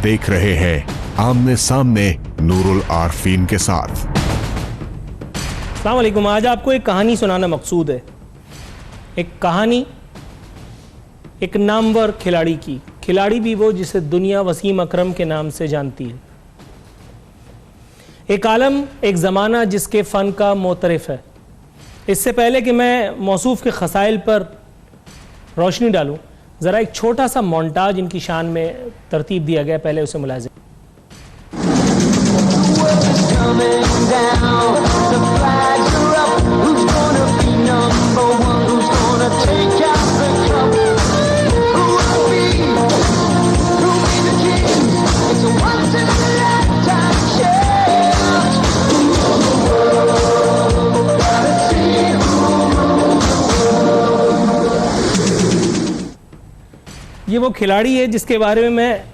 देख रहे हैं आमने सामने नूरुल आरफीन के साथ। अस्सलाम वालेकुम। आज आपको एक कहानी सुनाना मकसूद है। एक कहानी एक नामवर खिलाड़ी की, खिलाड़ी भी वो जिसे दुनिया वसीम अकरम के नाम से जानती है। एक आलम, एक ज़माना जिसके फ़न का मोतरिफ है। इससे पहले कि मैं मौसूफ़ के खसाइल पर रोशनी डालूं, ज़रा एक छोटा सा मोन्टाज इनकी शान में तरतीब दिया गया, पहले उसे मुलाज़िम। ये वो खिलाड़ी है जिसके बारे में मैं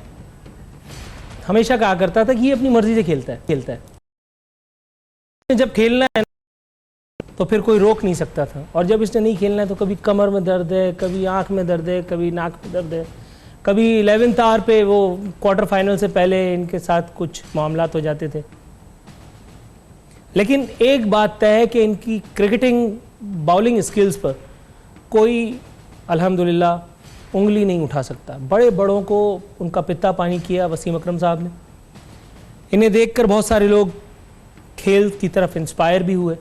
हमेशा कहा करता था कि ये अपनी मर्जी से खेलता है। जब खेलना है तो फिर कोई रोक नहीं सकता था, और जब इसने नहीं खेलना है तो कभी कमर में दर्द है, कभी आंख में दर्द है, कभी नाक में दर्द है, कभी 11th आवर पे वो क्वार्टर फाइनल से पहले इनके साथ कुछ मामलात हो जाते थे। लेकिन एक बात तय है कि इनकी क्रिकेटिंग बाउलिंग स्किल्स पर कोई अल्हम्दुलिल्लाह उंगली नहीं उठा सकता। बड़े बड़ों को उनका पिता पानी किया वसीम अकरम साहब ने। इन्हें देखकर बहुत सारे लोग खेल की तरफ इंस्पायर भी हुए।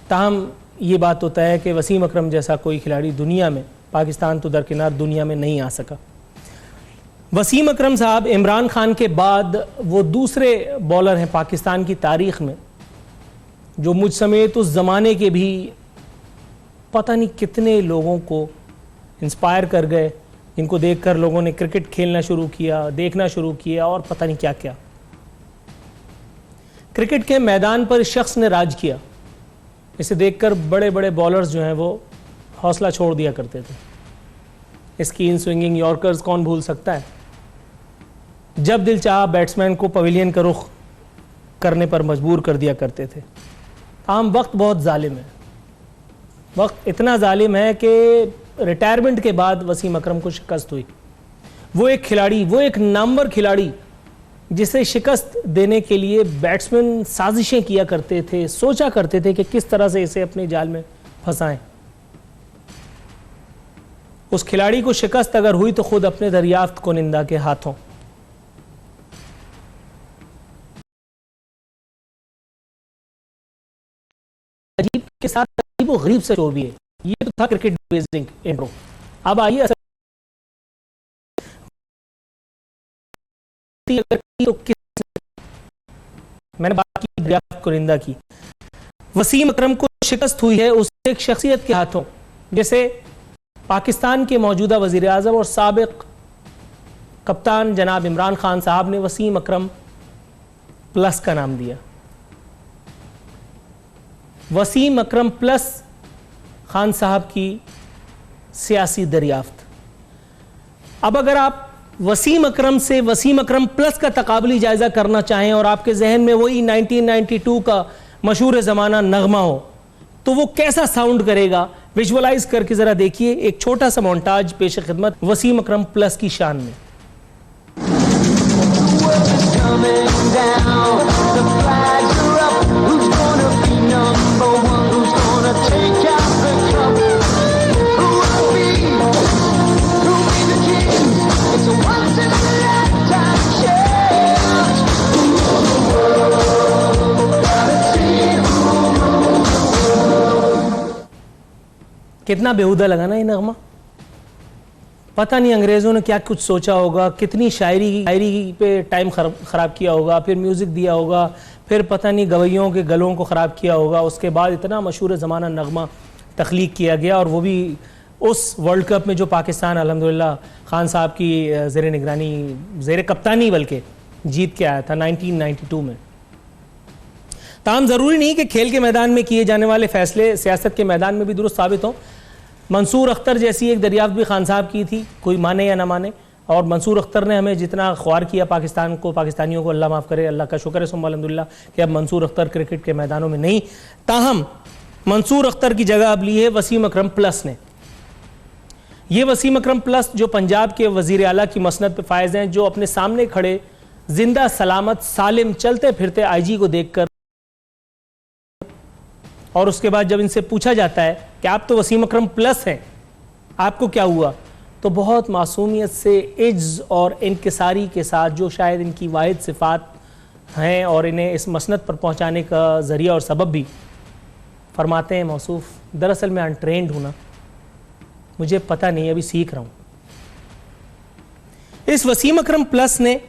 ताहम ये बात तो तय है कि वसीम अकरम जैसा कोई खिलाड़ी दुनिया में, पाकिस्तान तो दरकिनार, दुनिया में नहीं आ सका। वसीम अकरम साहब इमरान खान के बाद वो दूसरे बॉलर हैं पाकिस्तान की तारीख में जो मुझ समेत उस ज़माने के भी पता नहीं कितने लोगों को इंस्पायर कर गए, इनको देखकर लोगों ने क्रिकेट खेलना शुरू किया, देखना शुरू किया और पता नहीं क्या क्या। क्रिकेट के मैदान पर इस शख्स ने राज किया। इसे देखकर बड़े बड़े बॉलर्स जो हैं वो हौसला छोड़ दिया करते थे। इसकी इन स्विंगिंग यॉर्कर्स कौन भूल सकता है। जब दिल चाहा बैट्समैन को पवेलियन का रुख करने पर मजबूर कर दिया करते थे। आम वक्त बहुत जालिम है। वक्त इतना जालिम है कि रिटायरमेंट के बाद वसीम अकरम को शिकस्त हुई। वो एक खिलाड़ी, वो एक नामवर खिलाड़ी जिसे शिकस्त देने के लिए बैट्समैन साजिशें किया करते थे, सोचा करते थे कि किस तरह से इसे अपने जाल में फंसाएं। उस खिलाड़ी को शिकस्त अगर हुई तो खुद अपने दरियाफ्त कुनिंदा के हाथों। अजीब के साथ अजीब व गरीब से शो भी है। ये तो था क्रिकेट बेसिक इंट्रो। अब आइए तो मैंने बात की दरियाफ्त कुनिंदा की। वसीम अकरम को शिकस्त हुई है उस एक शख्सियत के हाथों जैसे पाकिस्तान के मौजूदा वजीर आज़म और साबिक कप्तान जनाब इमरान खान साहब ने वसीम अकरम प्लस का नाम दिया। वसीम अकरम प्लस खान साहब की सियासी दरियाफ्त। अब अगर आप वसीम अकरम से वसीम अकरम प्लस का तकाबली जायजा करना चाहें और आपके जहन में वही 1992 का मशहूर ज़माना नगमा हो तो वो कैसा साउंड करेगा, विजुअलाइज करके जरा देखिए। एक छोटा सा मोन्टाज पेश खिदमत वसीम अकरम प्लस की शान में। कितना बेहुदा लगा ना ये नगमा। पता नहीं अंग्रेज़ों ने क्या कुछ सोचा होगा, कितनी शायरी पे टाइम ख़राब किया होगा, फिर म्यूज़िक दिया होगा, फिर पता नहीं गवैयों के गलों को ख़राब किया होगा। उसके बाद इतना मशहूर ज़माना नगमा तख्लीक किया गया और वो भी उस वर्ल्ड कप में जो पाकिस्तान अल्हम्दुलिल्लाह खान साहब की ज़ेर निगरानी, ज़ेर कप्तानी बल्कि जीत के आया था 1992 में। ताहम ज़रूरी नहीं कि खेल के मैदान में किए जाने वाले फ़ैसले सियासत के मैदान में भी दुरुस्त साबित हों। मंसूर अख्तर जैसी एक दरियाफ्त भी खान साहब की थी, कोई माने या ना माने, और मंसूर अख्तर ने हमें जितना ख्वार किया पाकिस्तान को, पाकिस्तानियों को, अल्लाह माफ़ करे, अल्लाह का शुक्र है सुम्मा अल्हम्दुलिल्लाह कि अब मंसूर अख्तर क्रिकेट के मैदानों में नहीं। ताहम मंसूर अख्तर की जगह अब ली है वसीम अकरम प्लस ने। ये वसीम अकरम प्लस जो पंजाब के वजीर आला की मसनद पे फायज हैं, जो अपने सामने खड़े जिंदा सलामत सालिम चलते फिरते आईजी को देखकर, और उसके बाद जब इनसे पूछा जाता है कि आप तो वसीम अकरम प्लस हैं, आपको क्या हुआ, तो बहुत मासूमियत से इज्ज और इनकिसारी के साथ, जो शायद इनकी वाहिद सिफात हैं और इन्हें इस मसनद पर पहुंचाने का ज़रिया और सबब भी, फरमाते हैं मौसूफ, दरअसल मैं अनट्रेंड हूं ना, मुझे पता नहीं, अभी सीख रहा हूं। इस वसीम अकरम प्लस ने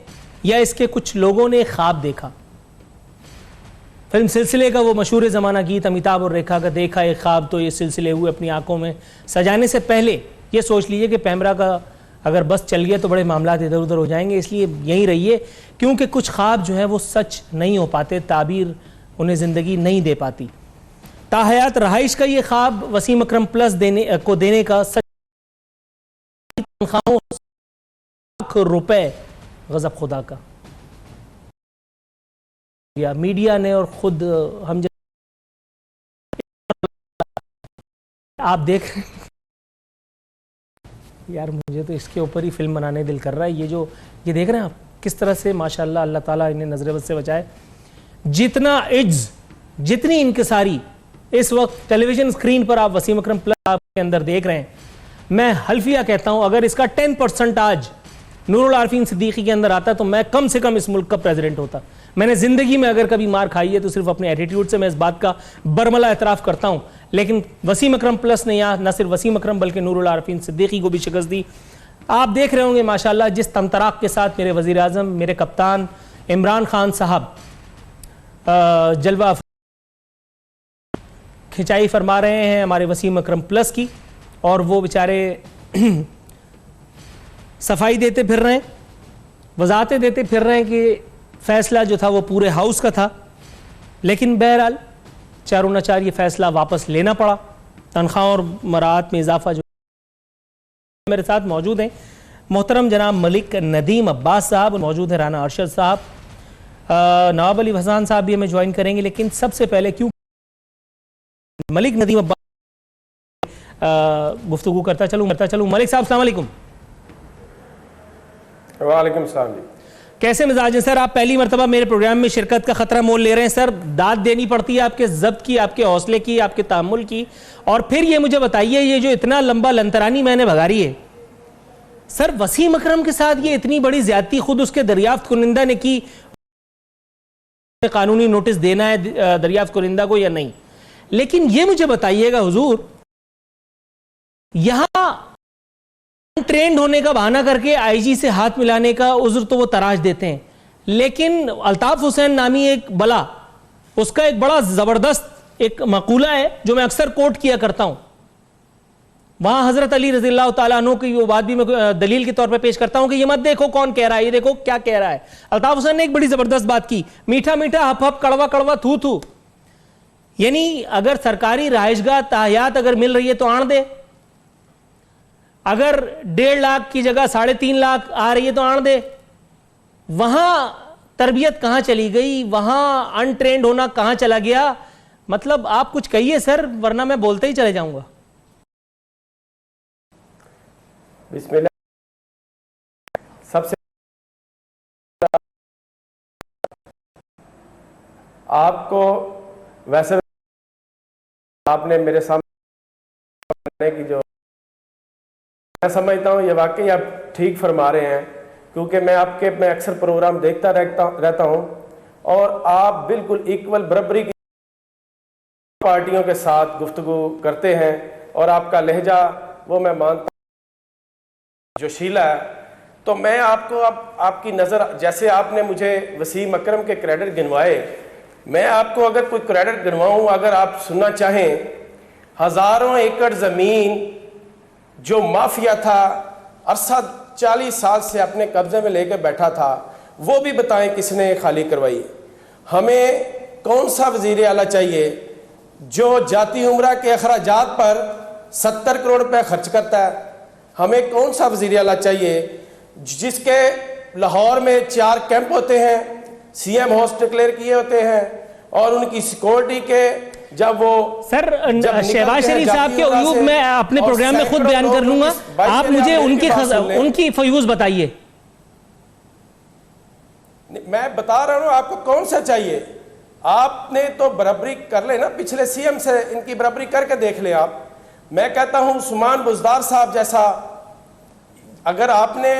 या इसके कुछ लोगों ने ख्वाब देखा। फिल्म सिलसिले का वो मशहूर ज़माना गीत अमिताभ और रेखा का देखा एक ख्वाब तो ये सिलसिले हुए अपनी आंखों में, सजाने से पहले ये सोच लीजिए कि पैमरा का अगर बस चल गया तो बड़े मामलात इधर उधर हो जाएंगे, इसलिए यहीं रहिए, क्योंकि कुछ ख्वाब जो है वो सच नहीं हो पाते, ताबीर उन्हें ज़िंदगी नहीं दे पाती। ताहयात रहाइश का ये ख्वाब वसीम अकरम प्लस देने का सच, तनख्वाहों लाख रुपए गज़ब खुदा का, या मीडिया ने और खुद हम आप देख यार, मुझे तो इसके ऊपर ही फिल्म बनाने दिल कर रहा है। ये देख रहे हैं आप किस तरह से माशाल्लाह, अल्लाह ताला इन्हें नजर से बचाए। जितना इज्ज, जितनी इनकिसारी इस वक्त टेलीविजन स्क्रीन पर आप वसीम अकरम प्लस के अंदर देख रहे हैं, मैं हल्फिया कहता हूं अगर इसका 10% आज नूरुल आरफीन सिद्दीकी के अंदर आता तो मैं कम से कम इस मुल्क का प्रेसिडेंट होता। मैंने जिंदगी में अगर कभी मार खाई है तो सिर्फ अपने एटीट्यूड से, मैं इस बात का बरमला एतराफ़ करता हूं, लेकिन वसीम अकरम प्लस ने यहाँ न सिर्फ वसीम अकरम बल्कि नूरुल आरफीन सिद्दीकी को भी शिकस्त दी। आप देख रहे होंगे माशाल्लाह जिस तमतराक के साथ मेरे वज़ीर आज़म, मेरे कप्तान इमरान खान साहब जलवा खिंचाई फरमा रहे हैं हमारे वसीम अकरम प्लस की, और वो बेचारे सफाई देते फिर रहे हैं, वजाहतें देते फिर रहे हैं कि फैसला जो था वो पूरे हाउस का था, लेकिन बहरहाल चारों नचार ये फैसला वापस लेना पड़ा। तनख्वाह और मराहत में इजाफा जो मेरे साथ मौजूद हैं मोहतरम जनाब मलिक नदीम अब्बास साहब, मौजूद है राना अरशद साहब, नवाब अली हसन साहब भी हमें ज्वाइन करेंगे, लेकिन सबसे पहले क्यों मलिक नदीम अब्बास गुफ्तगू करता चलूँ। मलिक साहब अस्सलाम वालेकुम। वालेकुम सलाम जी, कैसे मिजाज हैं सर? आप पहली मरतबा मेरे प्रोग्राम में शिरकत का खतरा मोल ले रहे हैं सर, दाद देनी पड़ती है आपके ज़ब्त की, आपके हौसले की, आपके तामुल की। और फिर ये मुझे बताइए, ये जो इतना लंबा लंतरानी मैंने भगारी है सर, वसीम अकरम के साथ ये इतनी बड़ी ज्यादती खुद उसके दरियाफ्त कुनिंदा ने की, कानूनी नोटिस देना है दरियाफ्त कुनिंदा को या नहीं, लेकिन ये मुझे बताइएगा हुजूर, यहां ट्रेंड होने का बहाना करके आईजी से हाथ मिलाने का उज़्र तो वो तराश देते हैं, लेकिन अल्ताफ हुसैन नामी एक बला, उसका एक बड़ा जबरदस्त एक मकूला है जो मैं अक्सर कोट किया करता हूं, वहां हजरत अली रज़ी अल्लाह तआला अन्हु की वो बात भी मैं दलील के तौर पे पेश करता हूं कि ये मत देखो कौन कह रहा है, ये देखो क्या कह रहा है। अल्ताफ हुसैन ने एक बड़ी जबरदस्त बात की, मीठा मीठा हफ हफ कड़वा कड़वा थू थू, यानी अगर सरकारी रहायशगाह ताहयात अगर मिल रही है तो आण दे, अगर 1.5 लाख की जगह 3.5 लाख आ रही है तो आण दे। वहां तरबियत कहां चली गई, वहां अनट्रेंड होना कहां चला गया? मतलब आप कुछ कहिए सर, वरना मैं बोलते ही चले जाऊंगा। बिस्मिल्लाह। सबसे आपको वैसे आपने मेरे सामने की जो मैं समझता हूँ ये वाकई आप ठीक फरमा रहे हैं, क्योंकि मैं अक्सर प्रोग्राम देखता रहता हूँ और आप बिल्कुल इक्वल बराबरी की पार्टियों के साथ गुफ्तगू करते हैं और आपका लहजा वो मैं मानता हूँ जोशीला है। तो मैं आपको अब आपकी नज़र, जैसे आपने मुझे वसीम अकरम के क्रेडिट गिनवाए, मैं आपको अगर कोई क्रेडिट गिनवाऊँ, अगर आप सुनना चाहें, हज़ारों एकड़ ज़मीन जो माफिया था अरसा 40 साल से अपने कब्जे में लेकर बैठा था, वो भी बताएं किसने खाली करवाई। हमें कौन सा वजीर आला चाहिए जो जाती उम्रा के अखराजात पर 70 करोड़ रुपए खर्च करता है? हमें कौन सा वजीर आला चाहिए जिसके लाहौर में 4 कैंप होते हैं, CM हाउस डिक्लेयर किए होते हैं और उनकी सिक्योरिटी के जब वो सर जब शहबाज शरीफ साहब के उयूब मैं अपने प्रोग्राम में खुद बयान कर लूंगा, आप मुझे उनकी फ्यूज बताइए। मैं बता रहा हूं आपको कौन सा चाहिए। आपने तो बराबरी कर ले ना, पिछले सीएम से इनकी बराबरी करके देख ले आप। मैं कहता हूं उस्मान बुजदार साहब जैसा अगर आपने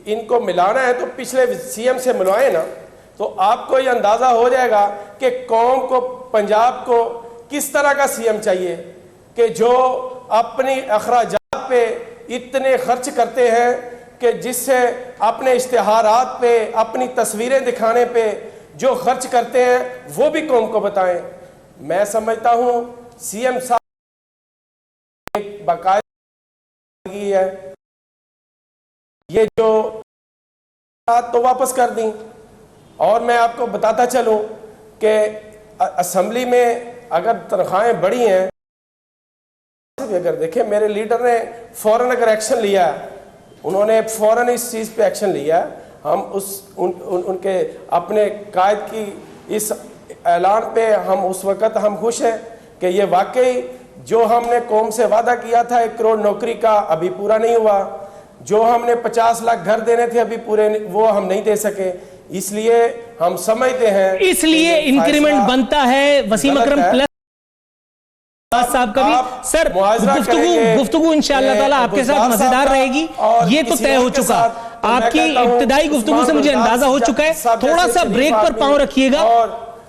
इनको मिलाना है तो पिछले सीएम से मिलवाए ना, तो आपको ये अंदाजा हो जाएगा कि कौम को, पंजाब को किस तरह का सीएम चाहिए कि जो अपनी अखराजात पे इतने खर्च करते हैं कि जिससे अपने इश्तिहारात पे, अपनी तस्वीरें दिखाने पे जो खर्च करते हैं वो भी कौम को बताएं। मैं समझता हूं सीएम साहब एक बाकायदा है, ये जो तो वापस कर दी। और मैं आपको बताता चलूं कि असेंबली में अगर तनख्वाहें बढ़ी हैं, अगर देखें मेरे लीडर ने फौरन अगर एक्शन लिया, उन्होंने फौरन इस चीज़ पे एक्शन लिया, हम उनके अपने कायद की इस ऐलान पे हम उस वक़्त हम खुश हैं कि ये वाकई जो हमने कौम से वादा किया था 1 करोड़ नौकरी का अभी पूरा नहीं हुआ, जो हमने 50 लाख घर देने थे अभी पूरे वो हम नहीं दे सके। इसलिए हम समझते हैं, इसलिए इंक्रीमेंट बनता है वसीम अकरम प्लस साहब का भी। सर गुफ्तगू इंशाअल्लाह ताला आपके साथ मजेदार रहेगी, ये तो तय हो चुका। आपकी इब्तिदाई गुफ्तगू से मुझे अंदाजा हो चुका है। थोड़ा सा ब्रेक पर पांव रखिएगा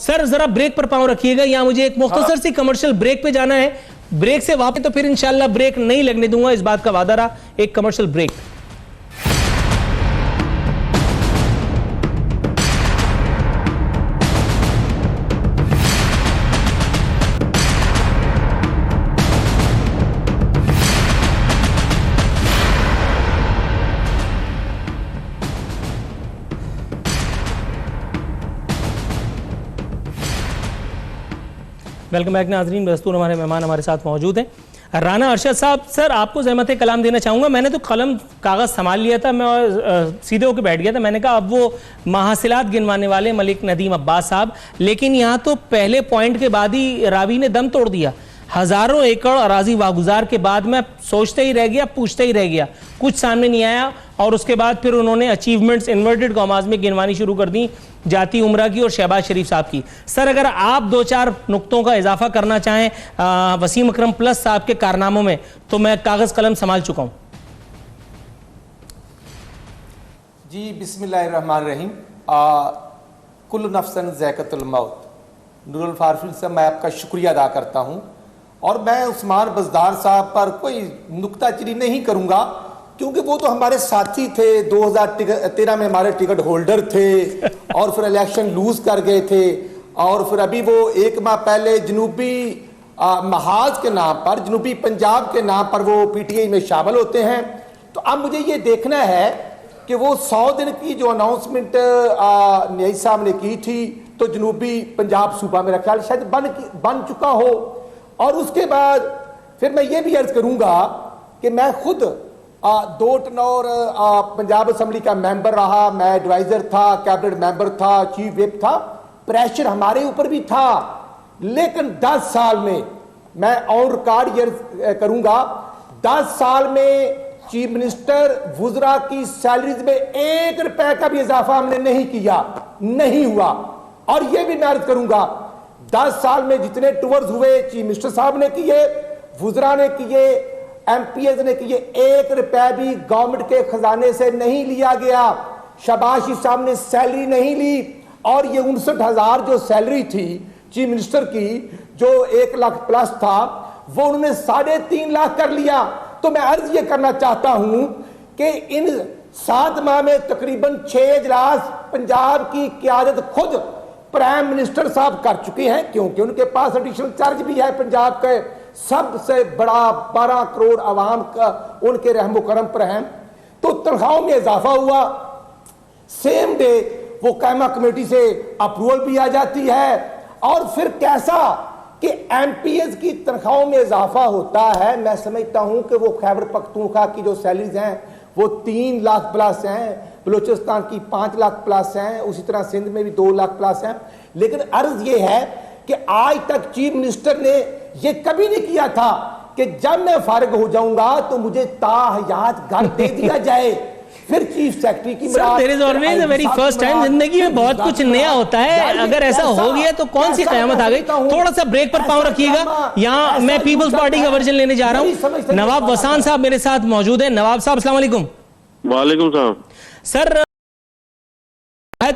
सर, जरा ब्रेक पर पांव रखिएगा। यहाँ मुझे एक मुख्तसर सी कमर्शियल ब्रेक पे जाना है, ब्रेक से वापस तो फिर इंशाअल्लाह ब्रेक नहीं लगने दूंगा, इस बात का वादा रहा। एक कमर्शियल ब्रेक। वेलकम बैक नाजरीन, बस्तूर हमारे मेहमान हमारे साथ मौजूद हैं। राना अरशद साहब, सर आपको ज़हमत कलाम देना चाहूँगा। मैंने तो कलम कागज़ संभाल लिया था, मैं सीधे होकर बैठ गया था। मैंने कहा अब वो महासिलात गिनवाने वाले मलिक नदीम अब्बास साहब, लेकिन यहाँ तो पहले पॉइंट के बाद ही रावी ने दम तोड़ दिया। हज़ारों एकड़ अराजी वागुजार के बाद मैं सोचते ही रह गया, पूछते ही रह गया, कुछ सामने नहीं आया। और उसके बाद फिर उन्होंने अचीवमेंट्स इन्वर्टेड कॉमास में गिनवानी शुरू कर दी, जाती उम्रा की और शहबाज शरीफ साहब की। सर अगर आप 2-4 नुक्तों का इजाफा करना चाहें वसीम अकरम प्लस साहब के कारनामों में, तो मैं कागज़ कलम संभाल चुका हूँ। जी बिस्मिल्लाहिर्रहमानिर्रहीम। कुल्लु नफ्सन ज़ायक़तुल मौत। नूरुल फारफिल से मैं आपका शुक्रिया अदा करता हूँ, और मैं उस्मान बुजदार साहब पर कोई नुक्ताचीनी नहीं करूँगा क्योंकि वो तो हमारे साथी थे, 2013 में हमारे टिकट होल्डर थे और फिर इलेक्शन लूज कर गए थे, और फिर अभी वो 1 माह पहले जनूबी महाज के नाम पर, जनूबी पंजाब के नाम पर वो पीटीआई में शामिल होते हैं। तो अब मुझे ये देखना है कि वो 100 दिन की जो अनाउंसमेंट न्याई साहब ने की थी, तो जनूबी पंजाब सूबा मेरा ख्याल शायद बन चुका हो। और उसके बाद फिर मैं ये भी अर्ज करूंगा कि मैं खुद 2 टर्नोर पंजाब असम्बली का मेंबर रहा, मैं एडवाइजर था, कैबिनेट मेंबर था, चीफ विप था, प्रेशर हमारे ऊपर भी था। लेकिन 10 साल में, मैं ऑन रिकॉर्ड ये करूंगा, 10 साल में चीफ मिनिस्टर वुजरा की सैलरीज में 1 रुपए का भी इजाफा हमने नहीं किया, नहीं हुआ। और ये भी मैं अर्ज करूंगा 10 साल में जितने टूर्स हुए चीफ मिनिस्टर साहब ने किए, वुजरा ने किए, एमपीएस ने किए, 1 रुपया भी गवर्नमेंट के खजाने से नहीं लिया गया। शहबाज शरीफ साहब ने सैलरी नहीं ली, और ये 59,000 जो सैलरी थी चीफ मिनिस्टर की, जो 1 लाख प्लस था, वो उन्होंने 3.5 लाख कर लिया। तो मैं अर्ज ये करना चाहता हूं कि इन 7 माह में तकरीबन 6 इजलास पंजाब की क़यादत खुद प्राइम मिनिस्टर साहब कर चुके हैं, क्योंकि उनके पास एडिशनल चार्ज भी है। पंजाब के सबसे बड़ा 12 करोड़ आवाम का उनके रहमो करम पर है। तो तनख्वाहों में इजाफा हुआ, सेम डे वो कायमा कमेटी से अप्रूवल भी आ जाती है। और फिर कैसा कि एमपीएस की तनख्वाहों में इजाफा होता है। मैं समझता हूं कि वो खैबर पख्तूनख्वा की जो सैलरीज हैं वो 3 लाख प्लस हैं, बलूचिस्तान की 5 लाख प्लस हैं, उसी तरह सिंध में भी 2 लाख प्लस हैं। लेकिन अर्ज ये है कि आज तक चीफ मिनिस्टर ने ये कभी नहीं किया था कि जब मैं फारिग हो जाऊंगा तो मुझे ताहयात घर दे दिया जाए। फिर चीफ सेक्रेटरी की sir, there is always a very first time, जिंदगी में बहुत कुछ नया होता है। अगर ऐसा हो गया तो कौन सी कयामत आ गई। थोड़ा सा ब्रेक पर पांव रखिएगा। यहाँ मैं पीपल्स पार्टी का वर्जन लेने जा रहा हूँ। नवाब वसान साहब मेरे साथ मौजूद है। नवाब साहब अस्सलाम वालेकुम। वालेकुम सलाम। सर,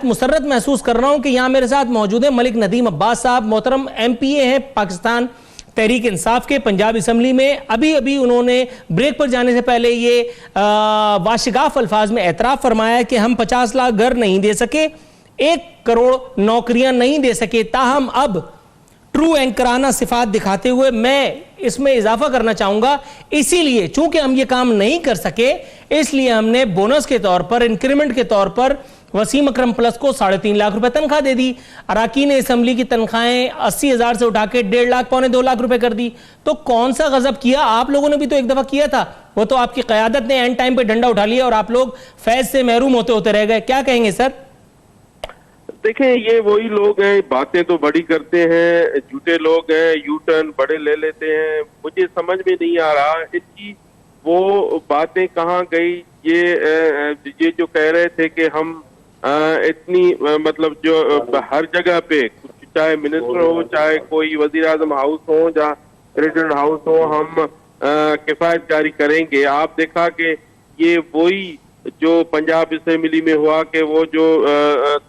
मुसर्रत महसूस कर रहा हूं कि यहाँ मेरे साथ मौजूद है मलिक नदीम अब्बास साहब, मोहतरम MPA हैं पाकिस्तान तहरीक इंसाफ के, पंजाब असम्बली में। अभी अभी उन्होंने ब्रेक पर जाने से पहले ये वाशिगाफ अल्फाज में एतराफ़ फरमाया कि हम 50 लाख घर नहीं दे सके, 1 करोड़ नौकरियां नहीं दे सके, ताहम अब ट्रू एंकराना सिफात दिखाते हुए मैं इसमें इजाफा करना चाहूंगा, इसीलिए चूंकि हम ये काम नहीं कर सके इसलिए हमने बोनस के तौर पर, इंक्रीमेंट के तौर पर वसीम अकरम प्लस को 3.5 लाख रुपए तनख्वाह दे दी। अराकीन असम्बली की तनख्वाहें 80,000 से उठा के 1.5 लाख पौने 2 लाख रुपए कर दी। तो कौन सा गजब किया? आप लोगों ने भी तो एक दफा किया था, वो तो आपकी कयादत ने एंड टाइम पे डंडा उठा लिया और आप लोग फैज से महरूम होते होते रह गए। क्या कहेंगे सर? देखें, ये वही लोग हैं, बातें तो बड़ी करते हैं, झूठे लोग हैं, यू टर्न बड़े ले लेते हैं। मुझे समझ में नहीं आ रहा इसकी वो बातें कहाँ गई। ये जो कह रहे थे कि हम इतनी मतलब जो हर जगह पे, चाहे मिनिस्टर हो, चाहे कोई वजीर आजम हाउस हो, या प्रेसिडेंट हाउस हो, हम किफायतकारी करेंगे। आप देखा कि ये वही जो पंजाब असेंबली में हुआ कि वो जो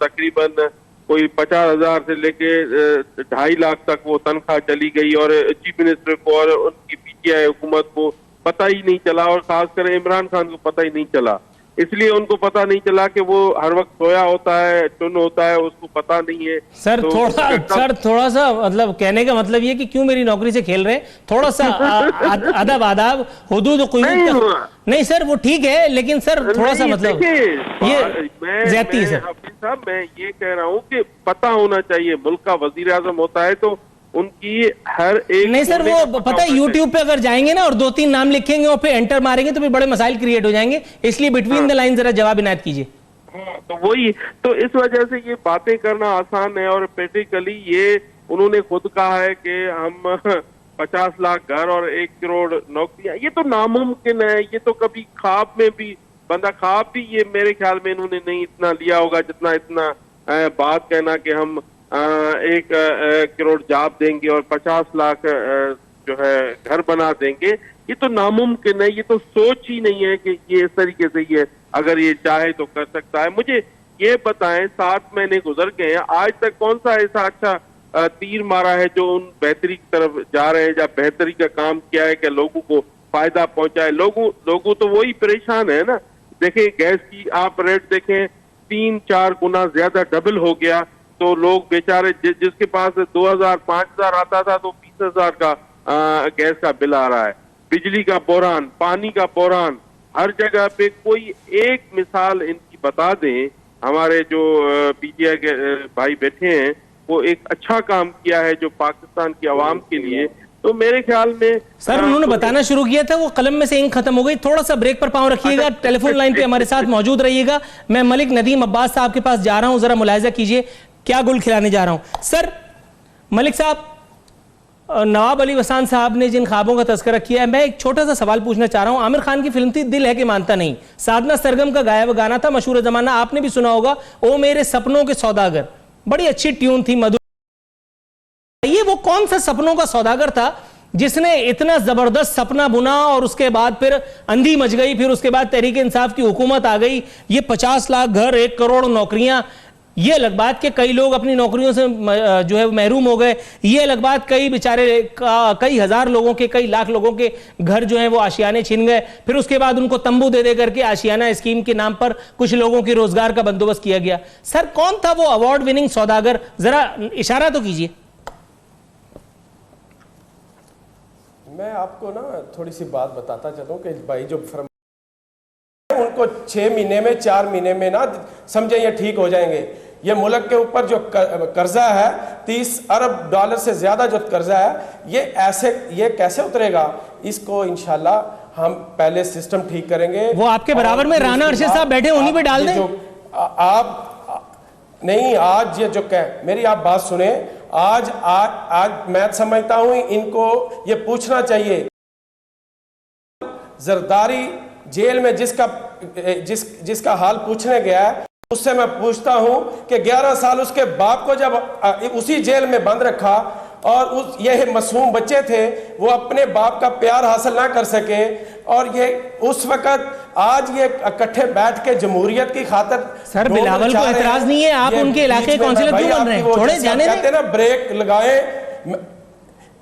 तकरीबन कोई 50,000 से लेके 2.5 लाख तक वो तनख्वाह चली गई और चीफ मिनिस्टर को और उनकी PTI हुकूमत को पता ही नहीं चला, और खासकर इमरान खान को पता ही नहीं चला। इसलिए उनको पता नहीं चला कि वो हर वक्त सोया होता है, टुन होता है, उसको पता नहीं है। सर तो थोड़ा सा मतलब कहने का मतलब ये कि क्यों मेरी नौकरी से खेल रहे हैं, थोड़ा सा अदब आदाब हुदूद नहीं सर, वो ठीक है, लेकिन सर थोड़ा सा मतलब ये ज्यादती है सर। साहब, मैं ये कह रहा हूँ कि पता होना चाहिए, मुल्क का वजीर आजम होता है तो उनकी हर एक नहीं सर, वो पता है यूट्यूब पे अगर जाएंगे ना और 2-3 नाम लिखेंगे और फिर एंटर मारेंगे तो फिर बड़े मसाइल क्रिएट हो जाएंगे, इसलिए बिटवीन द लाइन जरा जवाब इनायत कीजिए। तो वही तो, इस वजह से ये बातें करना आसान है। और प्रैक्टिकली ये उन्होंने खुद कहा है कि हम 50 लाख घर और 1 करोड़ नौकरियां, ये तो नामुमकिन है। ये तो कभी ख्वाब में भी, बंदा ख्वाब भी ये मेरे ख्याल में इन्होंने नहीं इतना लिया होगा जितना इतना बात कहना कि हम 1 करोड़ जॉब देंगे और 50 लाख जो है घर बना देंगे। ये तो नामुमकिन है, ये तो सोच ही नहीं है कि ये इस तरीके से ये अगर ये चाहे तो कर सकता है। मुझे ये बताएं, 7 महीने गुजर गए हैं, आज तक कौन सा ऐसा अच्छा तीर मारा है जो उन बेहतरी की तरफ जा रहे हैं, या बेहतरी का काम किया है कि लोगों को फायदा पहुंचाए। लोगों तो वही परेशान है ना। देखें, गैस की आप रेट देखें, 3-4 गुना ज्यादा डबल हो गया। तो लोग बेचारे जिसके पास 2,000-5,000 आता था तो 20,000 का गैस का बिल आ रहा है। बिजली का बहरान, पानी का बहरान, हर जगह पे। कोई एक मिसाल इनकी बता दें। हमारे जो PTI के भाई बैठे हैं वो एक अच्छा काम किया है जो पाकिस्तान की आवाम के लिए, तो मेरे ख्याल में सर उन्होंने बताना शुरू किया था, वो कलम में से इंक खत्म हो गई। थोड़ा सा ब्रेक पर पांव रखिएगा, टेलीफोन लाइन पे हमारे साथ मौजूद रहिएगा। मैं मलिक नदीम अब्बास साहब के पास जा रहा हूं, जरा मुलाहिजा कीजिए क्या गुल खिलाने जा रहा हूं। सर मलिक साहब, नवाब अली वसान साहब ने जिन ख्वाबों का तज़किरा किया है, मैं एक छोटा सा सवाल पूछना चाह रहा हूं। आमिर खान की फिल्म थी दिल है कि मानता नहीं, साधना सरगम का गाया हुआ गाना था, मशहूर जमाना, आपने भी सुना होगा, ओ मेरे सपनों के सौदागर। बड़ी अच्छी ट्यून थी, मधुर। ये वो कौन सा सपनों का सौदागर था जिसने इतना जबरदस्त सपना बुना और उसके बाद फिर अंधी मच गई, फिर उसके बाद तहरीक इंसाफ की हुकूमत आ गई, ये 50 लाख घर, 1 करोड़ नौकरियां। ये अलग बात कि कई लोग अपनी नौकरियों से जो है महरूम हो गए। ये अलग बात कई बेचारे कई हजार लोगों के, कई लाख लोगों के घर जो हैं वो आशियाने छीन गए। फिर उसके बाद उनको तंबू दे करके आशियाना स्कीम के नाम पर कुछ लोगों के रोजगार का बंदोबस्त किया गया। सर कौन था वो अवार्ड विनिंग सौदागर, जरा इशारा तो कीजिए। मैं आपको ना थोड़ी सी बात बताता चलूं कि भाई जो उनको 6 महीने में, 4 महीने में ना समझे ये ठीक हो जाएंगे। ये मुल्क के ऊपर जो कर्जा है, $30 अरब से ज्यादा जो कर्जा है, ये कैसे उतरेगा? इसको इंशाल्लाह हम पहले सिस्टम ठीक करेंगे। वो आपके बराबर में राना अरशद साहब बैठे, उन्हीं पे डाल दें। आप नहीं, आज ये जो मेरी आप बात सुने, आज मैं समझता हूं इनको ये पूछना चाहिए, जरदारी जेल में जिसका हाल पूछने गया उससे मैं पूछता हूं कि 11 साल उसके बाप को जब उसी जेल में बंद रखा और ये मासूम बच्चे थे वो अपने बाप का प्यार हासिल ना कर सके, और ये उस वक्त आज ये इकट्ठे बैठ के जमहूरियत की खातिर। सर बिलावल को एतराज नहीं है, आप उनके इलाके काउंसिलर क्यों बन रहे हैं? छोड़े जाने दें। कहते हैं ना ब्रेक लगाएं,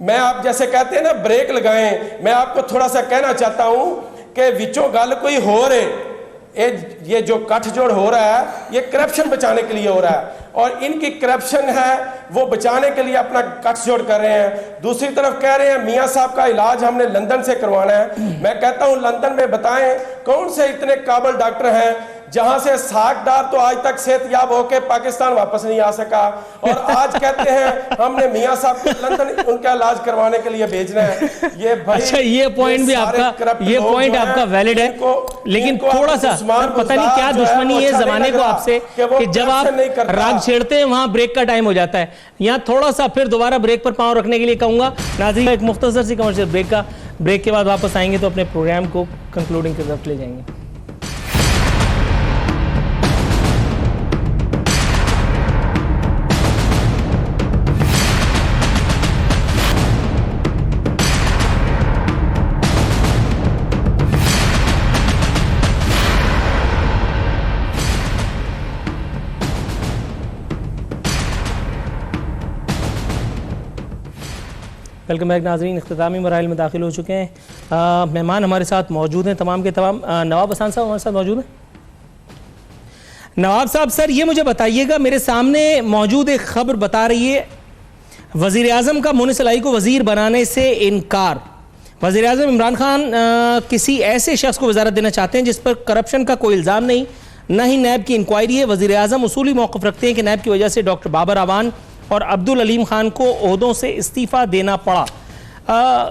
मैं आप जैसे कहते हैं ना ब्रेक लगाएं, मैं आपको थोड़ा सा कहना चाहता हूं कि विचों गल कोई हो रहे, ये जो गठजोड़ हो रहा है ये करप्शन बचाने के लिए हो रहा है, और इनकी करप्शन है वो बचाने के लिए अपना गठजोड़ कर रहे हैं। दूसरी तरफ कह रहे हैं मियां साहब का इलाज हमने लंदन से करवाना है। मैं कहता हूं लंदन में बताएं कौन से इतने काबिल डॉक्टर हैं जहां से सागदार तो आज तक सेहतयाब होकर पाकिस्तान वापस नहीं आ सका, और आज कहते हैं हमने मियां साहब को लंदन उनका इलाज करवाने के लिए भेजना है। ये भाई अच्छा, ये पॉइंट भी आपका वैलिड है, लेकिन थोड़ा सा पता नहीं क्या दुश्मनी है जमाने को आपसे कि जब आप राग छेड़ते हैं वहां ब्रेक का टाइम हो जाता है। यहां थोड़ा सा फिर दोबारा ब्रेक पर पांव रखने के लिए कहूंगा। नाज़रीन, एक मुख्तसर सी कमर्शियल ब्रेक के बाद वापस आएंगे तो अपने प्रोग्राम को कंक्लूडिंग की तरफ ले जाएंगे। वेलकम बैक नाज़रीन, इख्तितामी मराहिल में दाखिल हो चुके हैं। मेहमान हमारे साथ मौजूद हैं तमाम के तमाम। नवाब हसन साहब हमारे साथ मौजूद हैं। नवाब साहब, सर ये मुझे बताइएगा, मेरे सामने मौजूद एक खबर बता रही है वज़ीर आज़म का मुनिस लाई को वज़ीर बनाने से इनकार। वज़ीर आज़म इमरान खान किसी ऐसे शख्स को वज़ारत देना चाहते हैं जिस पर करप्शन का कोई इल्ज़ाम नहीं, न ही नैब की इंक्वायरी है। वज़ीर आज़म उसूली मौक़िफ़ रखते हैं कि नैब की वजह से डॉक्टर बाबर अवान और अब्दुल अलीम खान को ओहदों से इस्तीफ़ा देना पड़ा।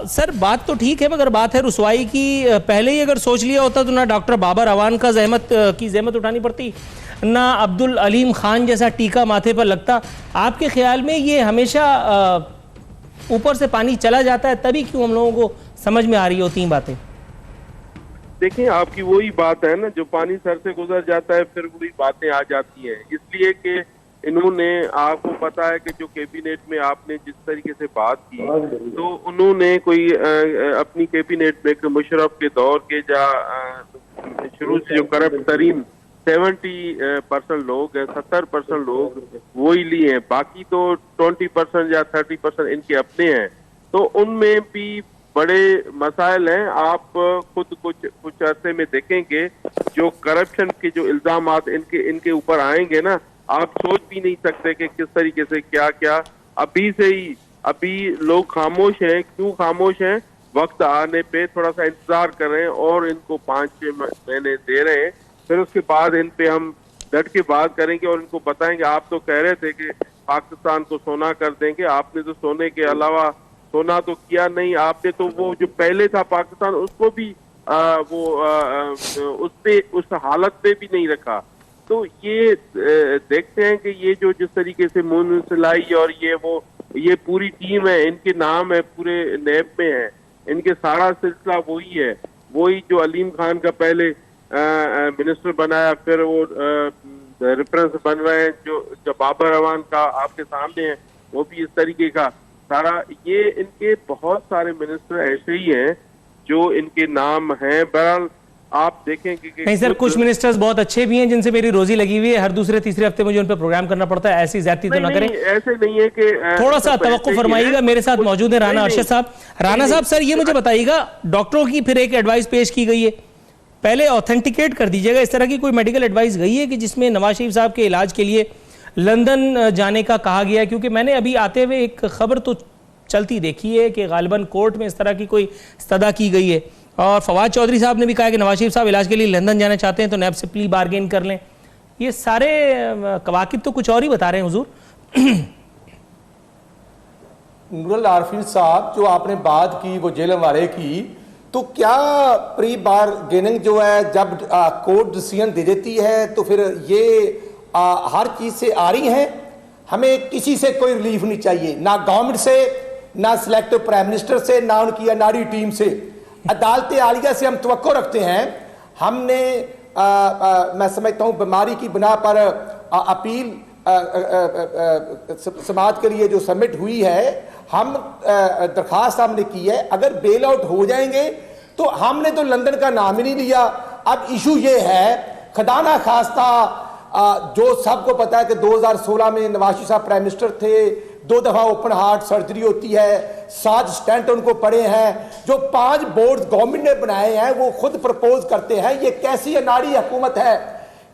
सर बात तो ठीक है, मगर बात है रुसवाई की। पहले ही अगर सोच लिया होता तो ना डॉक्टर बाबर अवान का जहमत उठानी पड़ती, ना अब्दुल अलीम खान जैसा टीका माथे पर लगता। आपके ख्याल में ये हमेशा ऊपर से पानी चला जाता है, तभी क्यों हम लोगों को समझ में आ रही होती हैं बातें? देखिए, आपकी वही बात है ना, जो पानी सर से गुजर जाता है फिर वही बातें आ जाती हैं। इसलिए कि इन्होंने, आपको पता है कि जो कैबिनेट में आपने जिस तरीके से बात की, तो उन्होंने कोई अपनी कैबिनेट में मुशर्रफ के दौर के शुरू से जो करप्ट तरीन 70% लोग हैं, 70% लोग वही लिए हैं, बाकी तो 20% या 30% इनके अपने हैं। तो उनमें भी बड़े मसाइल हैं। आप खुद कुछ अरसे में देखेंगे जो करप्शन के जो इल्जामात इनके ऊपर आएंगे ना, आप सोच भी नहीं सकते कि किस तरीके से क्या क्या। अभी लोग खामोश हैं। क्यों खामोश हैं? वक्त आने पे थोड़ा सा इंतजार कर रहे हैं और इनको 5-6 महीने दे रहे हैं, फिर उसके बाद इन पे हम डट के बात करेंगे और इनको बताएंगे। आप तो कह रहे थे कि पाकिस्तान को सोना कर देंगे, आपने तो सोने के अलावा सोना तो किया नहीं। आपने तो वो जो पहले था पाकिस्तान, उसको भी उस हालत पे भी नहीं रखा। तो ये देखते हैं कि ये जो जिस तरीके से मुनसलाई और ये पूरी टीम है, इनके नाम है पूरे नैब में है, इनके सारा सिलसिला वही जो अलीम खान का पहले मिनिस्टर बनाया, फिर वो रेफरेंस बन रहे हैं, जो बाबर अवान का आपके सामने है, वो भी इस तरीके का सारा। ये इनके बहुत सारे मिनिस्टर ऐसे ही हैं जो इनके नाम हैं। बहरहाल आप देखेंगे कि नहीं सर, कुछ मिनिस्टर्स बहुत अच्छे भी हैं जिनसे मेरी रोजी लगी हुई है, हर दूसरे तीसरे हफ्ते मुझे उन पर प्रोग्राम करना पड़ता है। ऐसी ज्यादती तो ना करें, ऐसे नहीं है कि थोड़ा सा तवक्कुफ फरमाइएगा। मेरे साथ मौजूद है राना अरशद साहब। राना साहब, सर ये मुझे बताइएगा, डॉक्टरों की फिर एक एडवाइस पेश की गई है, पहले ऑथेंटिकेट कर दीजिएगा, इस तरह की कोई मेडिकल एडवाइस गई है कि जिसमें नवाज शरीफ साहब के इलाज के लिए लंदन जाने का कहा गया है? क्योंकि मैंने अभी आते हुए एक खबर तो चलती देखी है कि गालिबन कोर्ट में इस तरह की कोई इस्तदा की गई है, और फवाद चौधरी साहब ने भी कहा कि नवाज शरीफ साहब इलाज के लिए लंदन जाना चाहते हैं तो नैब से प्ली बार्गेन कर लें। ये सारे कवाकिब तो कुछ और ही बता रहे हैं हुजूर। नूरुल आरफीन साहब, जो आपने बात की वो जेल हवाले की, तो क्या प्री बार्गेनिंग जो है जब कोर्ट डिसीजन दे देती है तो फिर ये हर चीज से आ रही है? हमें किसी से कोई रिलीफ नहीं चाहिए, ना गवर्नमेंट से, ना सिलेक्टिव प्राइम मिनिस्टर से, ना उनकी अनाड़ी टीम से। अदालत आलिया से हम तवक्को रखते हैं। हमने मैं समझता हूँ बीमारी की बिना पर अपील समाज के लिए जो सबमिट हुई है, हम दरखास्त हमने की है। अगर बेल आउट हो जाएंगे तो हमने तो लंदन का नाम ही नहीं लिया। अब इशू ये है, खुदा खास्ता जो सबको पता है कि 2016 में नवाज शरीफ साहब प्राइम मिनिस्टर थे, 2 दफा ओपन हार्ट सर्जरी होती है, 7 स्टेंट उनको पड़े हैं, जो 5 बोर्ड गवर्नमेंट ने बनाए हैं वो खुद प्रपोज करते हैं। ये कैसी अनाड़ी हुकूमत है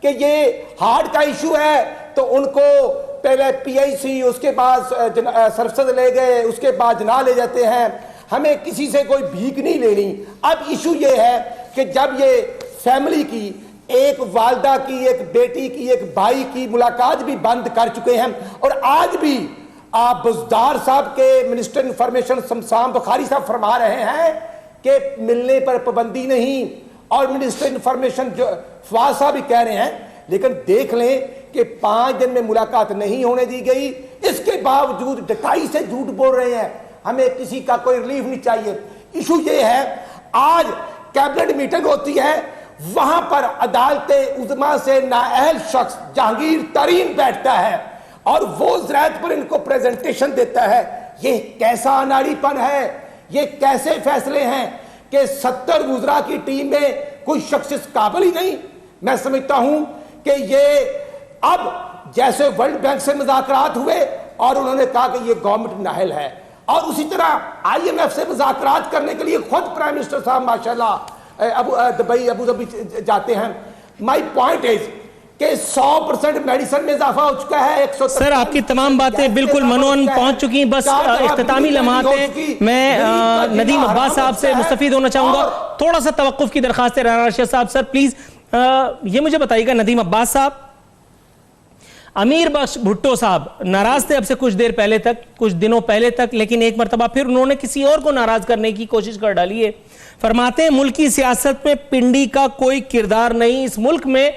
कि ये हार्ट का इशू है तो उनको पहले PIC, उसके बाद सरसद ले गए, उसके बाद जना ले जाते हैं। हमें किसी से कोई भीख नहीं लेनी। अब इशू ये है कि जब ये फैमिली की, एक वालदा की, एक बेटी की, एक भाई की मुलाकात भी बंद कर चुके हैं, और आज भी आप बुज़दार साहब के मिनिस्टर इंफॉर्मेशन शमशान बुखारी साहब फरमा रहे हैं कि मिलने पर पाबंदी नहीं, और मिनिस्टर इंफॉर्मेशन जो फवाद साहब भी कह रहे हैं। लेकिन देख लें कि 5 दिन में मुलाकात नहीं होने दी गई, इसके बावजूद डकाई से झूठ बोल रहे हैं। हमें किसी का कोई रिलीफ नहीं चाहिए। इशू ये है, आज कैबिनेट मीटिंग होती है, वहां पर अदालत उज़्मा से नाअहल शख्स जहांगीर तरीन बैठता है और वो ज़राअत पर इनको प्रेजेंटेशन देता है। ये कैसा अनाड़ीपन है, ये कैसे फैसले हैं कि 70 वुज़रा की टीम में कोई शख्स इस काबिल ही नहीं। मैं समझता हूं कि ये अब जैसे वर्ल्ड बैंक से मुज़ाकरात हुए और उन्होंने कहा कि ये गवर्नमेंट नाअहल है, और उसी तरह IMF से मुज़ाकरात करने के लिए खुद प्राइम मिनिस्टर साहब माशाल्लाह दुबई, अबू धाबी जाते हैं। माई पॉइंट इज कि 100% मेडिसिन में इजाफा हो चुका है। 100। सर, आपकी तमाम बातें बिल्कुल मनोन पहुंच चुकी हैं। बस इख्तितामी लम्हात हैं। मैं नदीम अब्बास साहब से मुस्तफीद होना चाहूंगा। थोड़ा सा तवक्कुफ की दरखास्त है राना अर्शद साहब। सर प्लीज ये मुझे बताइएगा, नदीम अब्बास साहब, अमीर बख्श भुट्टो साहब नाराज थे अब से कुछ देर पहले तक, कुछ दिनों पहले तक, लेकिन एक मरतबा फिर उन्होंने किसी और को नाराज करने की कोशिश कर डाली है। फरमाते हैं मुल्क की सियासत में पिंडी का कोई किरदार नहीं। इस मुल्क में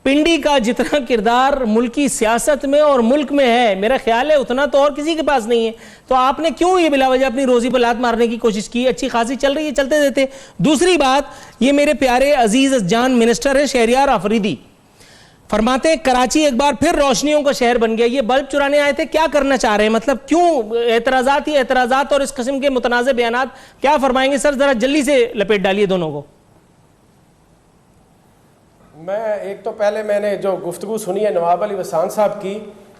पिंडी का जितना किरदार मुल्की सियासत में और मुल्क में है, मेरा ख्याल है उतना तो और किसी के पास नहीं है। तो आपने क्यों ये बिलावजह अपनी रोजी पर लात मारने की कोशिश की? अच्छी खासी चल रही है, चलते देते। दूसरी बात, ये मेरे प्यारे अजीज जान मिनिस्टर है शहरियार आफरीदी, फरमाते हैं कराची एक बार फिर रोशनियों का शहर बन गया। ये बल्ब चुराने आए थे, क्या करना चाह रहे हैं? मतलब क्यों एतराजात ही एतराजात और इस किस्म के मुतनाज़ बयानात, क्या फरमाएंगे सर? जरा जल्दी से लपेट डालिए दोनों को। मैं एक तो पहले मैंने जो गुफ्तगू सुनी है नवाब अली वसान साहब की,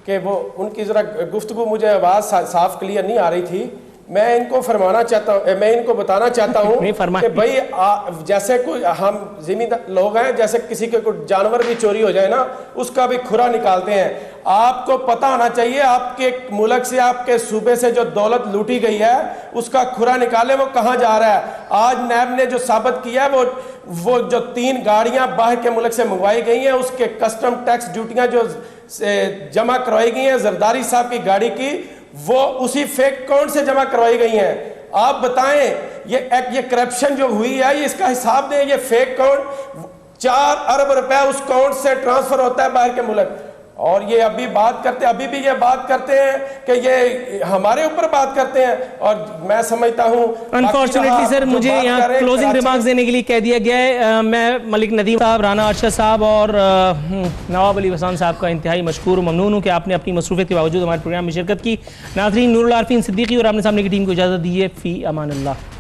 कि वो उनकी ज़रा गुफ्तगू मुझे आवाज़ साफ क्लियर नहीं आ रही थी। मैं इनको फरमाना चाहता हूँ, मैं इनको बताना चाहता हूँ कि भाई जैसे कोई हम जिम्मेदार लोग हैं, जैसे किसी के कोई जानवर भी चोरी हो जाए ना, उसका भी खुरा निकालते हैं। आपको पता होना चाहिए आपके मुल्क से, आपके सूबे से जो दौलत लूटी गई है उसका खुरा निकाले, वो कहाँ जा रहा है। आज नैब ने जो साबित किया है, वो जो 3 गाड़ियां बाहर के मुल्क से मंगवाई गई हैं, उसके कस्टम टैक्स ड्यूटियां जो जमा करवाई गई हैं जरदारी साहब की गाड़ी की, वो उसी फेक अकाउंट से जमा करवाई गई हैं। आप बताएं, ये करप्शन जो हुई है, ये इसका हिसाब दें। ये फेक अकाउंट 4 अरब रुपए उस अकाउंट से ट्रांसफर होता है बाहर के मुल्क, और ये अभी भी ये बात करते हैं कि ये हमारे ऊपर बात करते हैं। और मैं समझता हूं अनफॉर्चुनेटली सर, मुझे यहाँ क्लोजिंग रिमार्क्स देने के लिए कह दिया गया है। मैं मलिक नदीम साहब, राना अर्शद साहब और नवाब अली वसान साहब का इंतहाई मशकूर ममनून हूँ कि आपने अपनी मसरूफियत के बावजूद हमारे प्रोग्राम में शिरकत की। नाज़रीन, नूरुल आरफीन सिद्दीकी और आपने सामने की टीम को इजाज़त दी है। फ़ी अमान अल्लाह।